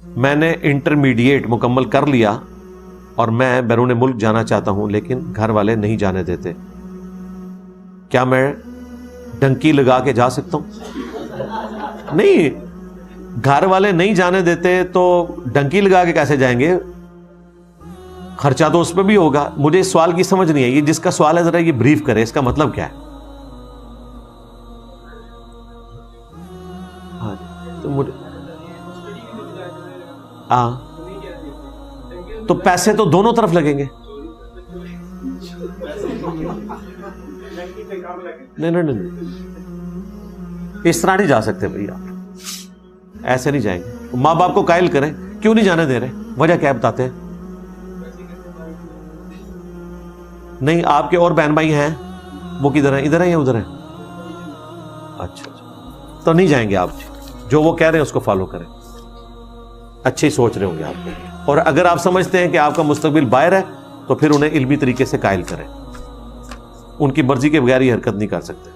میں نے انٹرمیڈیٹ مکمل کر لیا اور میں بیرون ملک جانا چاہتا ہوں لیکن گھر والے نہیں جانے دیتے، کیا میں ڈنکی لگا کے جا سکتا ہوں؟ نہیں، گھر والے نہیں جانے دیتے تو ڈنکی لگا کے کیسے جائیں گے؟ خرچہ تو اس پہ بھی ہوگا۔ مجھے اس سوال کی سمجھ نہیں ہے، یہ جس کا سوال ہے ذرا یہ بریف کرے، اس کا مطلب کیا ہے؟ ہاں تو مجھے ہاں تو پیسے تو دونوں طرف لگیں گے۔ نہیں، اس طرح نہیں جا سکتے بھائی، آپ ایسے نہیں جائیں گے۔ ماں باپ کو قائل کریں، کیوں نہیں جانے دے رہے؟ وجہ کیا بتاتے ہیں؟ نہیں، آپ کے اور بہن بھائی ہیں، وہ کدھر ہیں؟ ادھر ہیں یا ادھر ہیں؟ اچھا، تو نہیں جائیں گے آپ، جو وہ کہہ رہے ہیں اس کو فالو کریں، اچھے سوچ رہے ہوں گے آپ۔ اور اگر آپ سمجھتے ہیں کہ آپ کا مستقبل باہر ہے تو پھر انہیں علمی طریقے سے قائل کریں، ان کی مرضی کے بغیر یہ حرکت نہیں کر سکتے۔